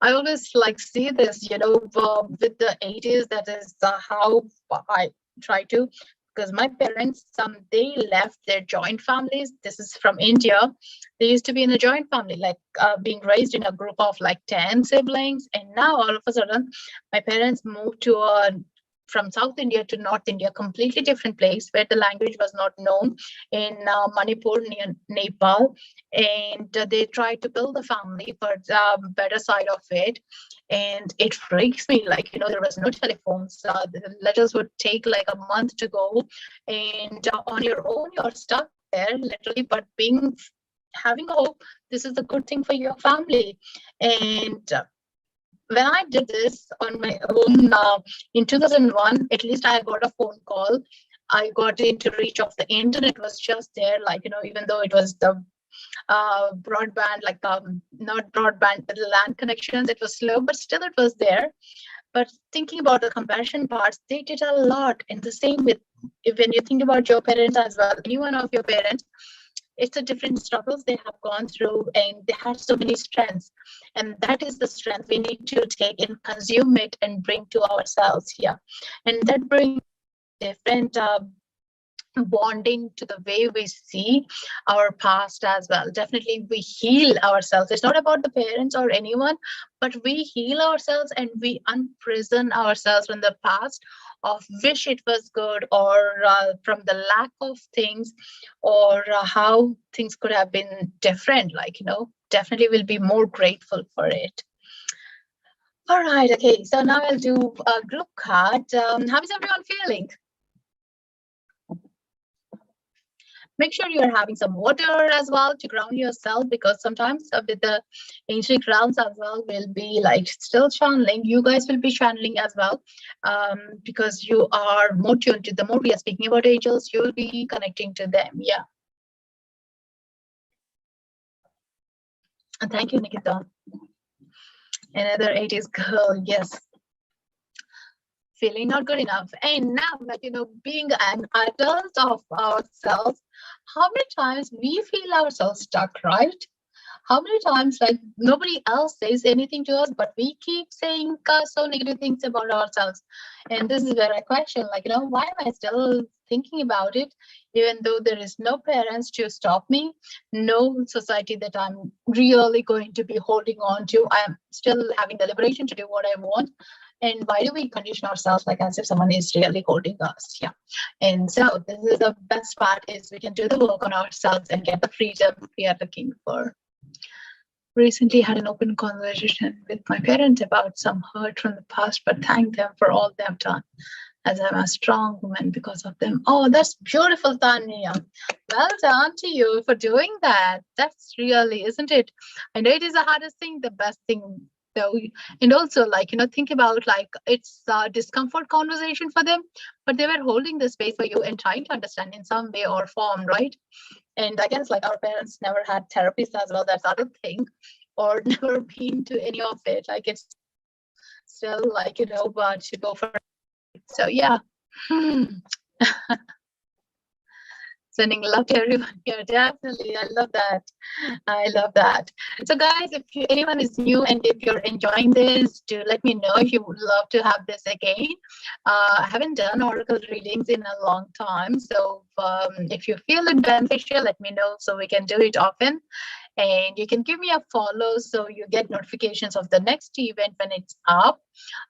Speaker 1: I always like see this, with the 80s, that is how I try to, because my parents, they left their joint families. This is from India. They used to be in a joint family, like being raised in a group of like 10 siblings. And now all of a sudden, my parents moved to from South India to North India, completely different place where the language was not known, in Manipur near Nepal. And they tried to build a family for the better side of it. And it freaks me, like, there was no telephones. The letters would take like a month to go. And on your own, you're stuck there, literally. But having hope, this is a good thing for your family. And when I did this on my own in 2001, at least I got a phone call. I got into reach of the internet was just there, like, even though it was the broadband, like not broadband, but the LAN connections, it was slow, but still it was there. But thinking about the comparison parts, they did a lot. And the same with, when you think about your parents as well, any one of your parents, it's a different struggles they have gone through, and they had so many strengths. And that is the strength we need to take and consume it and bring to ourselves here. And that brings different bonding to the way we see our past as well. Definitely we heal ourselves. It's not about the parents or anyone, but we heal ourselves and we unprison ourselves from the past of wish it was good, or from the lack of things, or how things could have been different, like, definitely we'll be more grateful for it. All right, okay, so now I'll do a group card. How is everyone feeling? Make sure you're having some water as well to ground yourself, because sometimes with the ancient realms as well, will be like still channeling. You guys will be channeling as well, because you are more tuned to. The more we are speaking about angels, you will be connecting to them. Yeah. And thank you, Nikita. Another 80s girl. Yes. Feeling not good enough. And now that, being an adult of ourselves, how many times we feel ourselves stuck, right? How many times, like, nobody else says anything to us, but we keep saying so negative things about ourselves. And this is where I question, like, why am I still thinking about it, even though there is no parents to stop me, no society that I'm really going to be holding on to. I'm still having the liberation to do what I want. And why do we condition ourselves like as if someone is really holding us? Yeah. And so this is the best part, is we can do the work on ourselves and get the freedom we are looking for. Recently had an open conversation with my parents about some hurt from the past, but thank them for all they have done, as I'm a strong woman because of them. Oh, that's beautiful, Tanya. Well done to you for doing that. That's really, isn't it? I know it is the hardest thing, the best thing though. And also, like, think about, like, it's a discomfort conversation for them, but they were holding the space for you and trying to understand in some way or form, right? And I guess, like, our parents never had therapists as well. That's other thing, or never been to any of it. Like, it's still like, but to go for it. So yeah. So Sending love to everyone here. Definitely. I love that. I love that. So guys, if anyone is new and if you're enjoying this, do let me know if you would love to have this again. I haven't done oracle readings in a long time. So if you feel it beneficial, let me know so we can do it often. And you can give me a follow so you get notifications of the next event when it's up.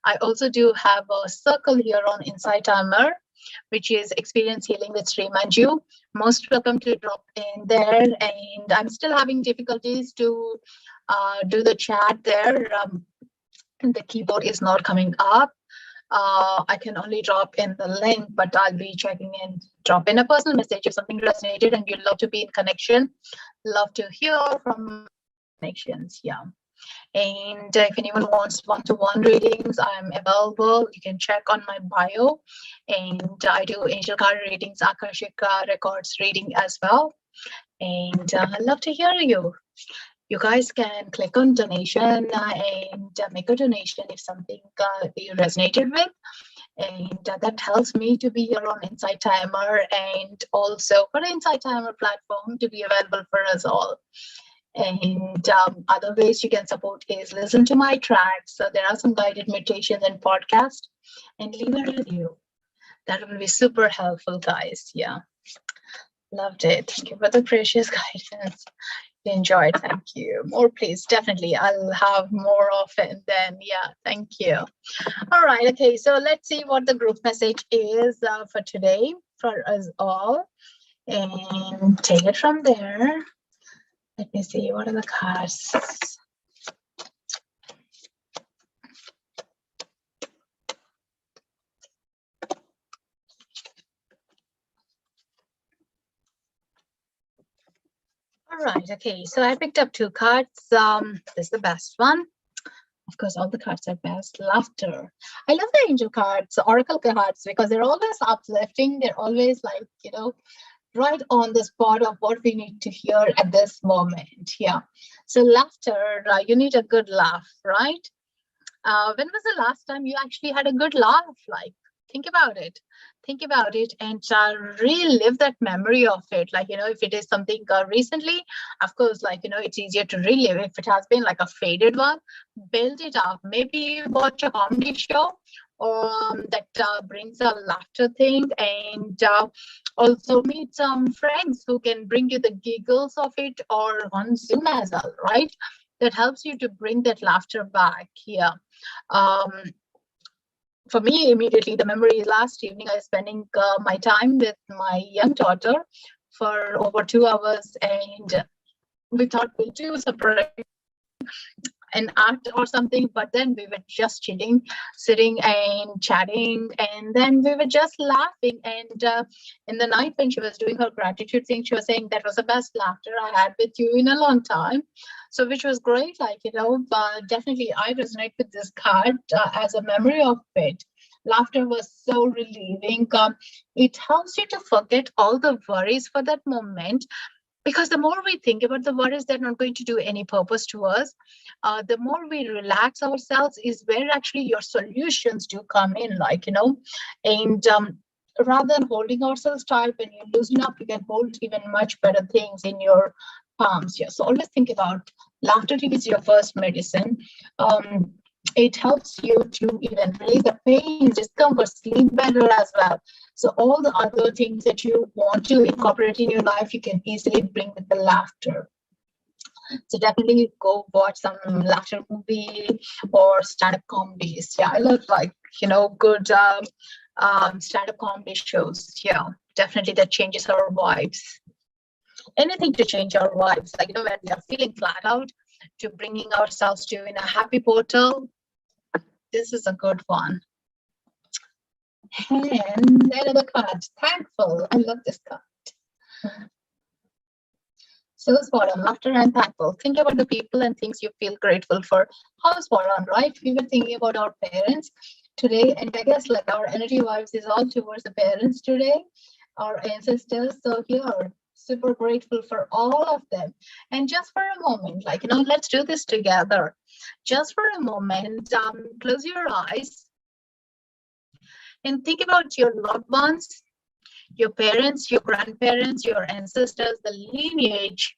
Speaker 1: I also do have a circle here on Insighttimer, which is Experience Healing with Srimanju. Most welcome to drop in there. And I'm still having difficulties to do the chat there. The keyboard is not coming up. I can only drop in the link, but I'll be checking in. Drop in a personal message if something resonated and you'd love to be in connection. Love to hear from connections. Yeah. And if anyone wants one-to-one readings, I'm available. You can check on my bio. And I do angel card readings, Akashic Records reading as well. And I'd love to hear you. You guys can click on donation and make a donation if something you resonated with. And that helps me to be here on Insighttimer and also for the Insighttimer platform to be available for us all. And other ways you can support is listen to my tracks. So there are some guided meditations and podcasts, and leave a review. That will be super helpful, guys. Yeah, loved it. Thank you for the precious guidance. Enjoyed. Thank you. More, please. Definitely. I'll have more often then. Yeah, thank you. All right. Okay. So let's see what the group message is for today for us all and take it from there. Let me see. What are the cards? All right, okay, so I picked up two cards. This is the best one. Of course, all the cards are best. Laughter. I love the angel cards, oracle cards, because they're always uplifting. They're always like, right on the spot of what we need to hear at this moment. Yeah. So laughter, you need a good laugh, right? When was the last time you actually had a good laugh? Like, think about it. Think about it and relive that memory of it. Like, if it is something recently, of course, like, it's easier to relive. If it has been like a faded one, build it up. Maybe watch a comedy show or that brings a laughter thing, and also meet some friends who can bring you the giggles of it, or on Zoom as well, right? That helps you to bring that laughter back here. For me, immediately, the memory is last evening I was spending my time with my young daughter for over 2 hours, and we thought we'll do separate an act or something, but then we were just chilling, sitting and chatting, and then we were just laughing. And in the night when she was doing her gratitude thing, she was saying that was the best laughter I had with you in a long time. So which was great, like, but definitely I resonate with this card as a memory of it. Laughter was so relieving. It helps you to forget all the worries for that moment, because the more we think about the worries, they're not going to do any purpose to us. The more we relax ourselves is where actually your solutions do come in, like, and rather than holding ourselves tight, when you loosen up, you can hold even much better things in your palms here. So always think about laughter is your first medicine. It helps you to even relieve the pain, discomfort, sleep better as well. So all the other things that you want to incorporate in your life, you can easily bring with the laughter. So definitely go watch some laughter movie or stand-up comedies. Yeah, I love good stand-up comedy shows. Yeah, definitely that changes our vibes. Anything to change our vibes, like, when we are feeling flat out, to bringing ourselves to in a happy portal. This is a good one. And another card, thankful. I love this card. So spot on, laughter and thankful. Think about the people and things you feel grateful for. How spot on, right? We were thinking about our parents today, and I guess like our energy vibes is all towards the parents today, our ancestors. So here, super grateful for all of them. And just for a moment, like, let's do this together. Just for a moment, close your eyes and think about your loved ones, your parents, your grandparents, your ancestors, the lineage,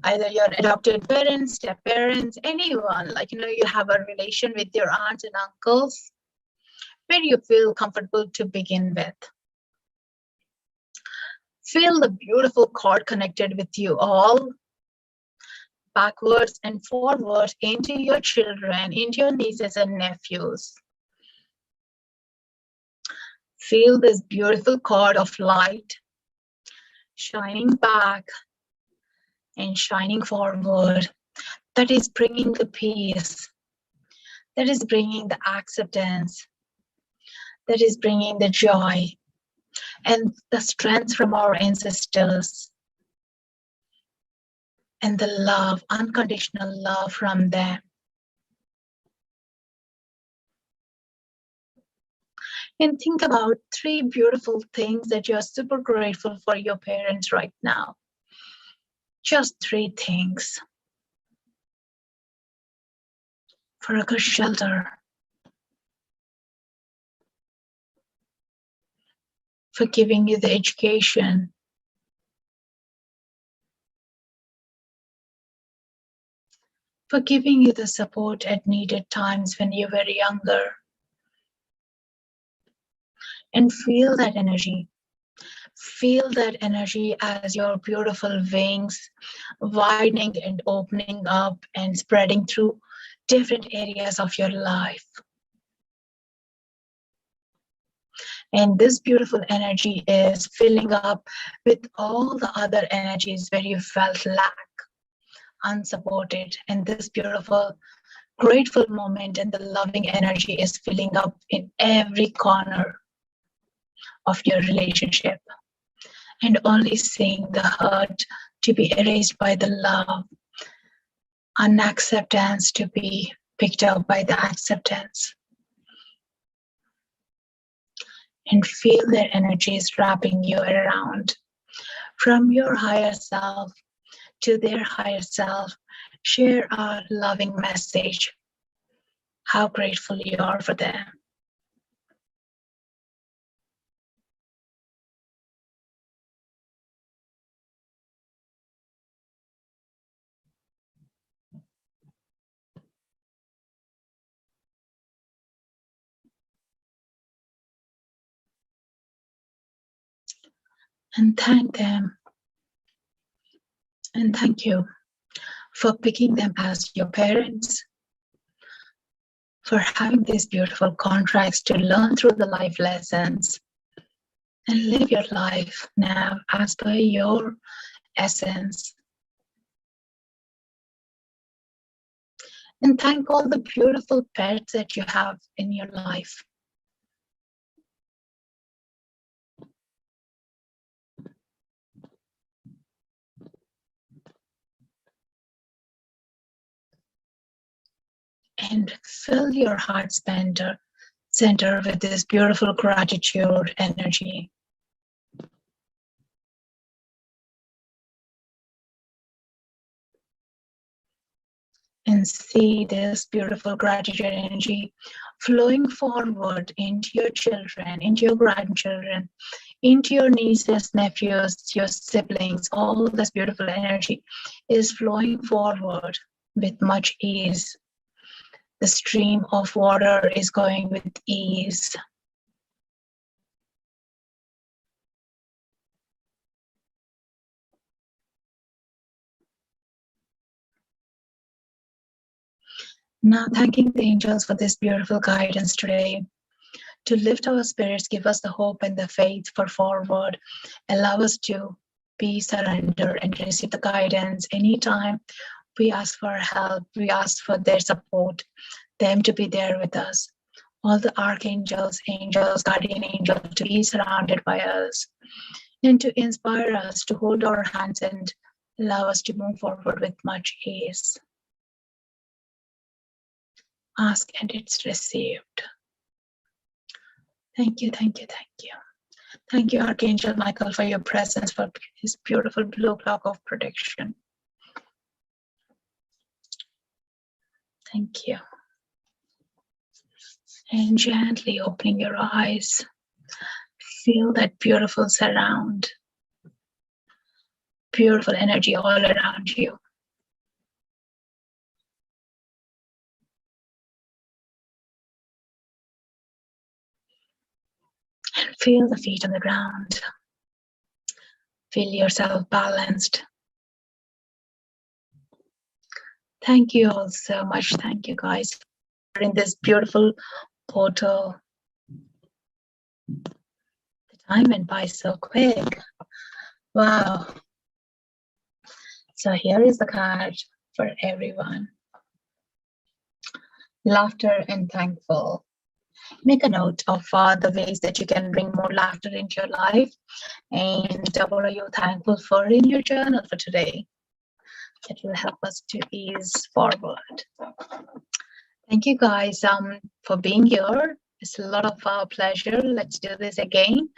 Speaker 1: either your adopted parents, step parents, anyone, like, you have a relation with your aunts and uncles, where you feel comfortable to begin with. Feel the beautiful cord connected with you all, backwards and forwards into your children, into your nieces and nephews. Feel this beautiful cord of light shining back and shining forward, that is bringing the peace, that is bringing the acceptance, that is bringing the joy and the strength from our ancestors, and the love, unconditional love from them. And think about 3 beautiful things that you're super grateful for your parents right now. Just 3 things. For a good shelter, for giving you the education, for giving you the support at needed times when you were younger. And feel that energy. Feel that energy as your beautiful wings widening and opening up and spreading through different areas of your life. And this beautiful energy is filling up with all the other energies where you felt lack, unsupported. And this beautiful, grateful moment and the loving energy is filling up in every corner of your relationship. And only seeing the hurt to be erased by the love, unacceptance to be picked up by the acceptance. And feel their energies wrapping you around. From your higher self to their higher self, share a loving message. How grateful you are for them. And thank them. And thank you for picking them as your parents, for having these beautiful contracts to learn through the life lessons and live your life now as per your essence. And thank all the beautiful pets that you have in your life. And fill your heart center with this beautiful gratitude energy. And see this beautiful gratitude energy flowing forward into your children, into your grandchildren, into your nieces, nephews, your siblings. All this beautiful energy is flowing forward with much ease. The stream of water is going with ease. Now thanking the angels for this beautiful guidance today. To lift our spirits, give us the hope and the faith for forward. Allow us to be surrendered and receive the guidance anytime we ask for help, we ask for their support, them to be there with us. All the archangels, angels, guardian angels to be surrounded by us and to inspire us to hold our hands and allow us to move forward with much ease. Ask and it's received. Thank you, thank you, thank you. Thank you, Archangel Michael, for your presence, for his beautiful blue cloak of protection. Thank you. And gently opening your eyes, Feel that beautiful surround, beautiful energy all around you. And feel the feet on the ground. Feel yourself balanced. Thank you all so much. Thank you guys for in this beautiful portal. The time went by so quick. Wow. So here is the card for everyone. Laughter and thankful. Make a note of the ways that you can bring more laughter into your life, and what are you thankful for in your journal for today. That will help us to ease forward. Thank you guys for being here. It's a lot of pleasure. Let's do this again.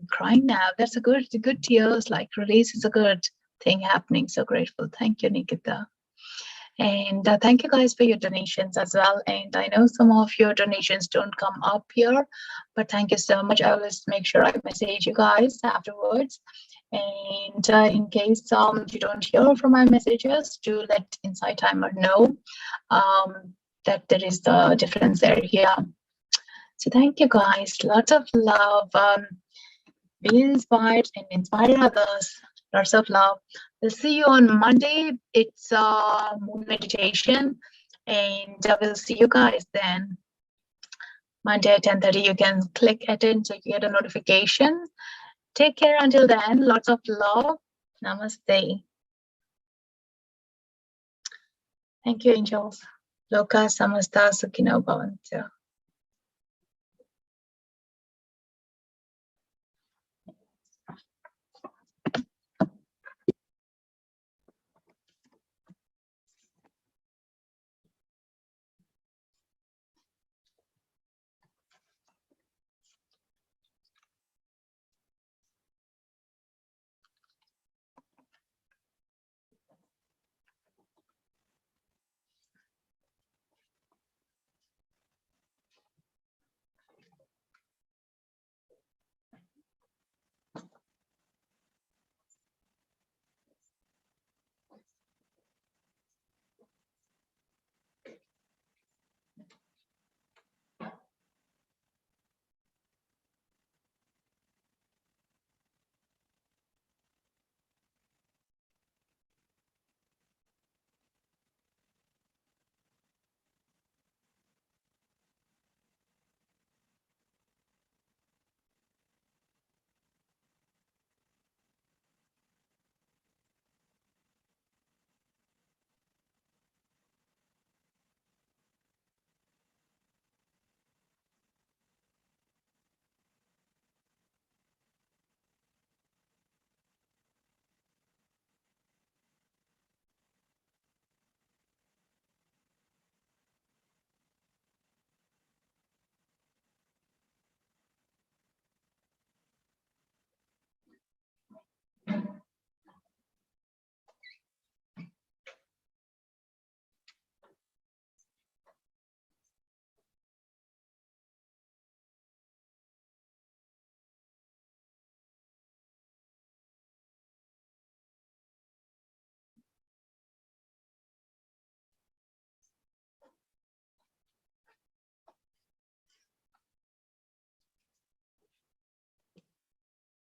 Speaker 1: Crying now, that's a good tears, like release is a good thing happening. So grateful. Thank you, Nikita. And thank you guys for your donations as well. And I know some of your donations don't come up here, but thank you so much. I always make sure I message you guys afterwards. And in case you don't hear from my messages, do let Insighttimer know that there is the difference there. Yeah. So thank you guys. Lots of love. Be inspired and inspire others. Lots of love. We'll see you on Monday. It's moon meditation, and I will see you guys then. Monday at 10:30. You can click attend so you get a notification. Take care until then. Lots of love. Namaste. Thank you, angels. Loka samasta sukhino bhavantu.